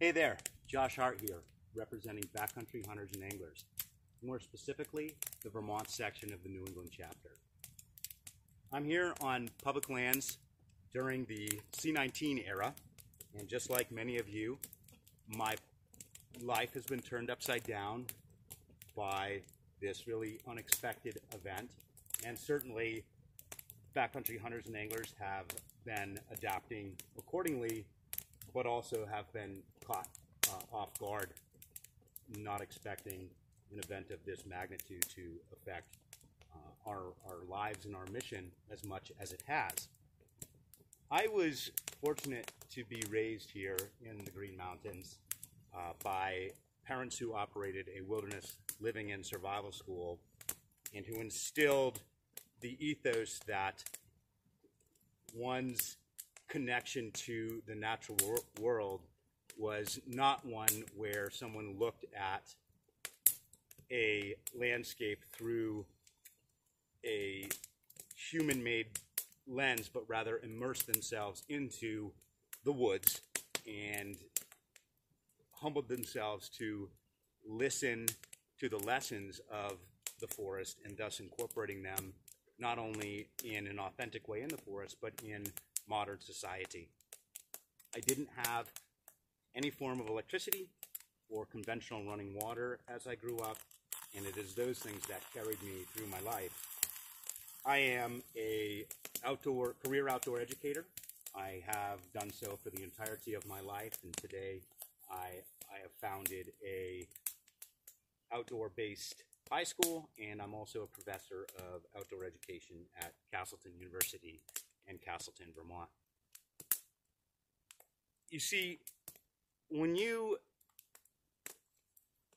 Hey there, Josh Hart here, representing backcountry hunters and anglers, more specifically, the Vermont section of the New England chapter. I'm here on public lands during the C-19 era, and just like many of you, my life has been turned upside down by this really unexpected event, and certainly backcountry hunters and anglers have been adapting accordingly, but also have been caught off guard, not expecting an event of this magnitude to affect our lives and our mission as much as it has. I was fortunate to be raised here in the Green Mountains by parents who operated a wilderness living and survival school and who instilled the ethos that one's connection to the natural world was not one where someone looked at a landscape through a human-made lens, but rather immersed themselves into the woods and humbled themselves to listen to the lessons of the forest, and thus incorporating them not only in an authentic way in the forest, but in modern society. I didn't have any form of electricity or conventional running water as I grew up, and it is those things that carried me through my life. I am a career outdoor educator. I have done so for the entirety of my life, and today I have founded a outdoor-based high school, and I'm also a professor of outdoor education at Castleton University in Castleton, Vermont. You see, when you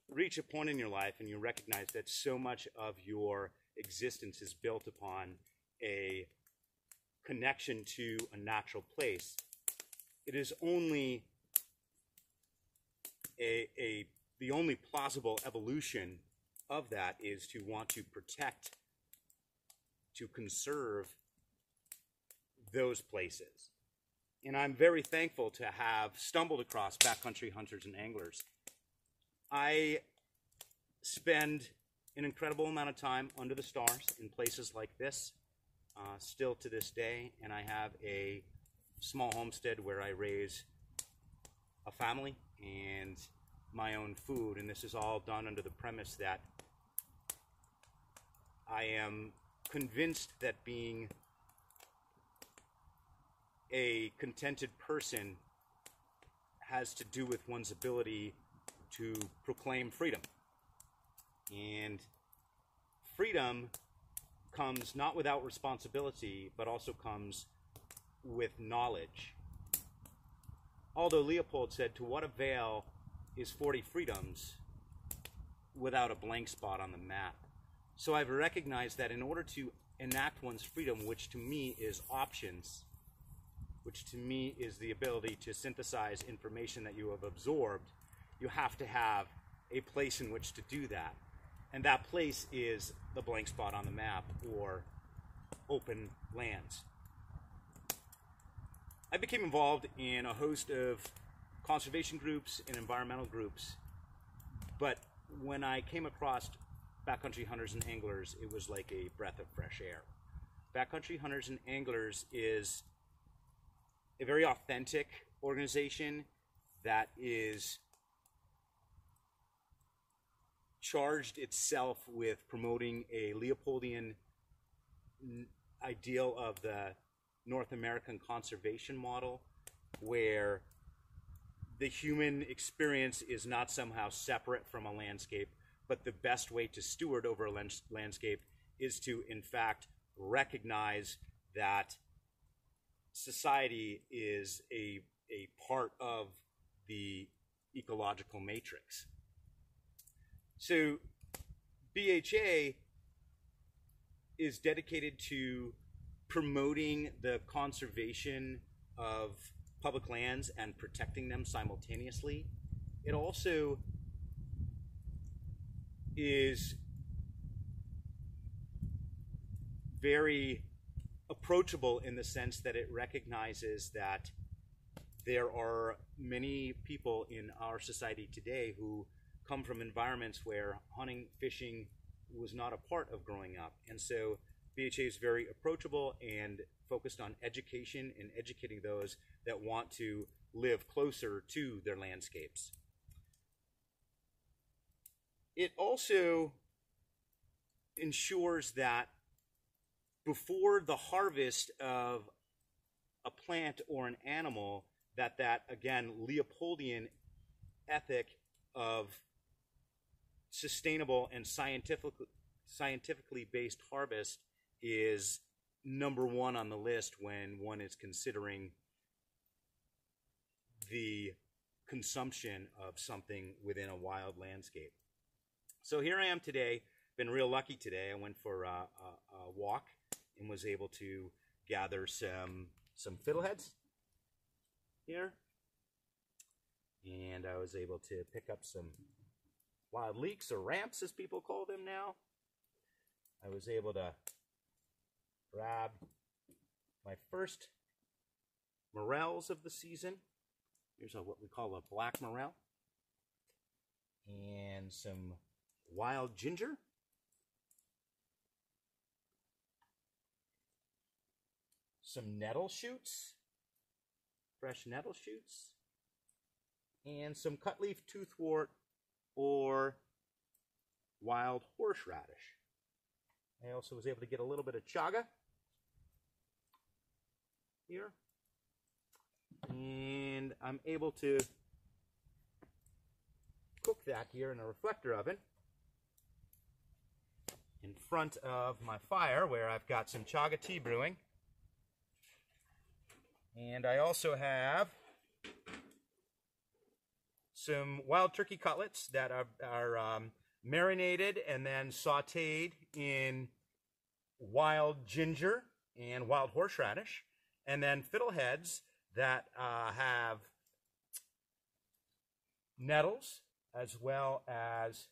reach a point in your life and you recognize that so much of your existence is built upon a connection to a natural place, it is only the only plausible evolution of that is to want to protect, to conserve those places. And I'm very thankful to have stumbled across backcountry hunters and anglers. I spend an incredible amount of time under the stars in places like this, still to this day, and I have a small homestead where I raise a family and my own food, and this is all done under the premise that I am convinced that being a contented person has to do with one's ability to proclaim freedom. And freedom comes not without responsibility, but also comes with knowledge. Aldo Leopold said, "To what avail is 40 freedoms without a blank spot on the map?" So I've recognized that in order to enact one's freedom, which to me is options, which to me is the ability to synthesize information that you have absorbed, you have to have a place in which to do that. And that place is the blank spot on the map, or open lands. I became involved in a host of conservation groups and environmental groups, but when I came across backcountry hunters and anglers, it was like a breath of fresh air. Backcountry hunters and anglers is a very authentic organization that is charged itself with promoting a Leopoldian ideal of the North American conservation model, where the human experience is not somehow separate from a landscape, but the best way to steward over a landscape is to, in fact, recognize that society is a part of the ecological matrix. So BHA is dedicated to promoting the conservation of public lands and protecting them simultaneously. It also is very approachable in the sense that it recognizes that there are many people in our society today who come from environments where hunting, fishing was not a part of growing up. And so BHA is very approachable and focused on education and educating those that want to live closer to their landscapes. It also ensures that before the harvest of a plant or an animal, that again, Leopoldian ethic of sustainable and scientifically based harvest is number one on the list when one is considering the consumption of something within a wild landscape. So here I am today. Been real lucky today. I went for a walk and was able to gather some fiddleheads here, and I was able to pick up some wild leeks, or ramps as people call them now. I was able to grab my first morels of the season. Here's what we call a black morel, and some wild ginger, some nettle shoots, fresh nettle shoots, and some cutleaf toothwort or wild horseradish. I also was able to get a little bit of chaga here, and I'm able to cook that here in a reflector oven in front of my fire, where I've got some chaga tea brewing. And I also have some wild turkey cutlets that are marinated and then sauteed in wild ginger and wild horseradish, and then fiddleheads that have nettles as well as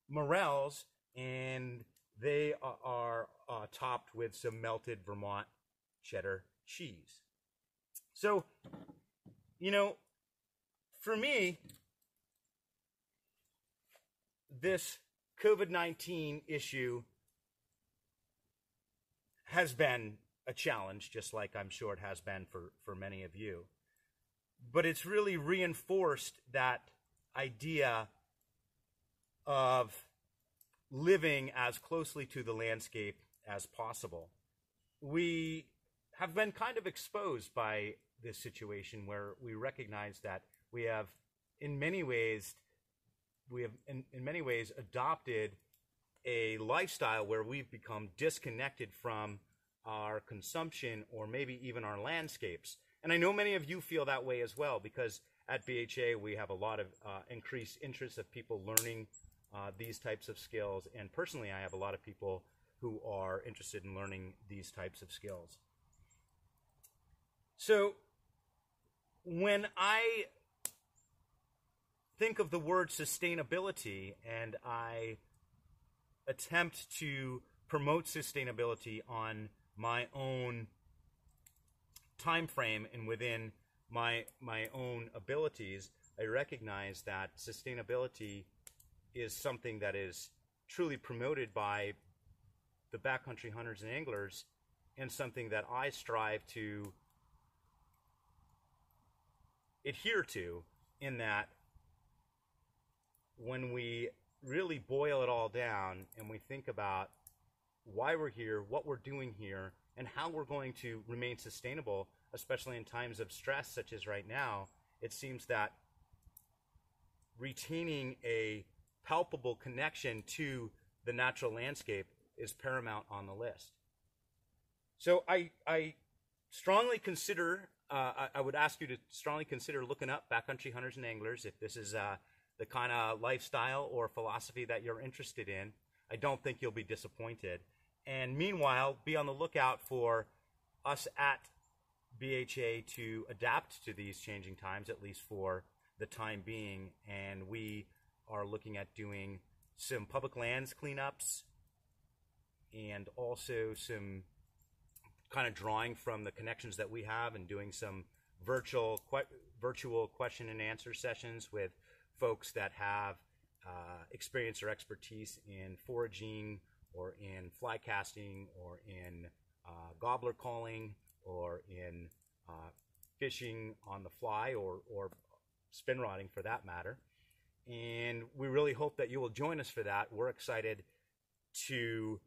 morels, and they are topped with some melted Vermont cheddar cheese. So, you know, for me, this COVID-19 issue has been a challenge, just like I'm sure it has been for many of you. But it's really reinforced that idea of living as closely to the landscape as possible. We have been kind of exposed by this situation, where we recognize that we have in many ways adopted a lifestyle where we've become disconnected from our consumption or maybe even our landscapes. And I know many of you feel that way as well, because at BHA we have a lot of increased interest of people learning these types of skills, and personally I have a lot of people who are interested in learning these types of skills. So when I think of the word sustainability and I attempt to promote sustainability on my own time frame and within my own abilities, I recognize that sustainability is something that is truly promoted by the backcountry hunters and anglers, and something that I strive to adhere to, in that when we really boil it all down and we think about why we're here, what we're doing here, and how we're going to remain sustainable, especially in times of stress such as right now, it seems that retaining a palpable connection to the natural landscape is paramount on the list. So I strongly consider, I would ask you to strongly consider looking up backcountry hunters and anglers if this is the kind of lifestyle or philosophy that you're interested in. I don't think you'll be disappointed. And meanwhile, be on the lookout for us at BHA to adapt to these changing times, at least for the time being. And we are looking at doing some public lands cleanups, and also some kind of drawing from the connections that we have and doing some virtual question and answer sessions with folks that have experience or expertise in foraging or in fly casting or in gobbler calling or in fishing on the fly or spin rodding for that matter. And we really hope that you will join us for that. We're excited to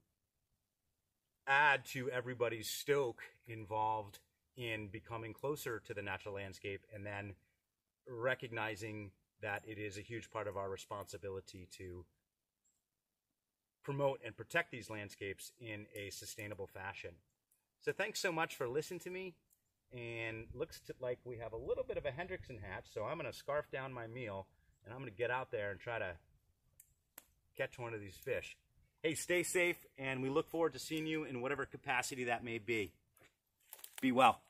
add to everybody's stoke involved in becoming closer to the natural landscape, and then recognizing that it is a huge part of our responsibility to promote and protect these landscapes in a sustainable fashion. So thanks so much for listening to me, and looks like we have a little bit of a Hendrickson hatch, so I'm going to scarf down my meal and I'm going to get out there and try to catch one of these fish. Hey, stay safe, and we look forward to seeing you in whatever capacity that may be. Be well.